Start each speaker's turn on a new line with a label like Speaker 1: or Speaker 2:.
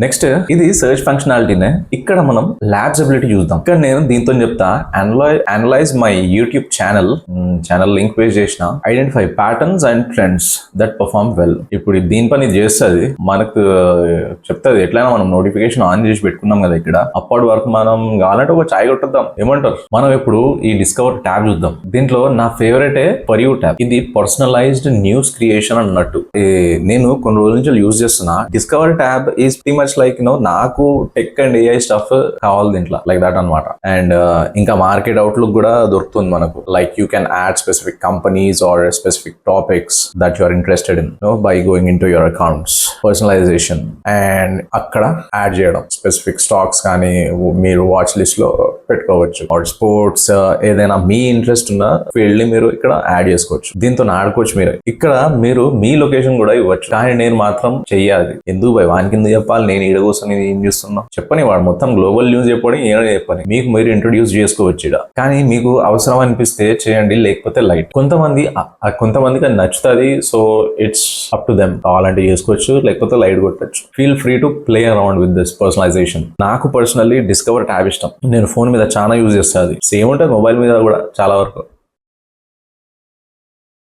Speaker 1: Next ఇది search ఫంక్షనాలిటీనే. ఇక్కడ మనం ల్యాబ్స్ అబిలిటీ చూద్దాం. ఇక్కడ నేను దీంతో చెప్తా analyse my YouTube channel link page చేసిన identify patterns and trends that perform well. ఇప్పుడు దీని పని చేస్తుంది, మనకు చెప్తుంది ఎట్లయినా మనం నోటిఫికేషన్ ఆన్ చేసి పెట్టుకున్నాం కదా. ఇక్కడ అప్పటి వరకు మనం కావాలంటే ఒక ఛాయ్ కొట్టద్దాం, ఏమంటారు. మనం ఇప్పుడు ఈ డిస్కవర్ ట్యాబ్ చూద్దాం. దీంట్లో నా ఫేవరెట్ ఫర్ యూ ట్యాబ్. ఇది పర్సనలైజ్డ్ న్యూస్ క్రియేషన్ అన్నట్టు. నేను కొన్ని రోజుల నుంచి యూజ్ చేస్తున్నా. Discover tab is pretty much like నాకు టెక్ అండ్ ఏఐ స్టఫ్ కావాలి దీంట్లో, లైక్ దట్ అనమాట. అండ్ ఇంకా మార్కెట్ అవుట్లుక్ కూడా దొరుకుతుంది మనకు. Like you can add specific companies or specific topics that you are interested in by going in to your accounts. Personalisation and అక్కడ add చేయడం specific stocks కానీ మీరు వాచ్ లిస్ట్ లో పెట్టుకోవచ్చు. ఆర్ స్పోర్ట్స్ ఏదైనా మీ ఇంట్రెస్ట్ ఉన్న ఫీల్డ్ ని మీరు ఇక్కడ యాడ్ చేసుకోవచ్చు. దీంతో ఆడుకోవచ్చు. మీరు ఇక్కడ మీరు మీ లొకేషన్ కూడా ఇవ్వచ్చు. కానీ నేను మాత్రం చెయ్యాలి. ఎందుకు భయ్ వానికి ఎందుకు చెప్పాలి, నేను ఈడ కోసం ఏం చేస్తున్నా చెప్పని. వాడు మొత్తం గ్లోబల్ న్యూస్ చెప్పని ఏదో చెప్పని మీకు మీరు ఇంట్రొడ్యూస్ చేసుకోవచ్చు ఇక్కడ. కానీ మీకు అవసరం అనిపిస్తే చేయండి, లేకపోతే లైట్. కొంతమందికి అది నచ్చుతుంది. So it's up to them. కావాలంటే చేసుకోవచ్చు, లేకపోతే లైట్ కొట్టచ్చు. Feel free to play around with this personalisation. నాకు పర్సనల్లీ డిస్కవర్ ట్యాబ్ ఇష్టం. నేను ఫోన్ మీద చాలా యూజ్ చేస్తాను. సేమ్ ఉంటుంది మొబైల్ మీద కూడా చాలా వరకు.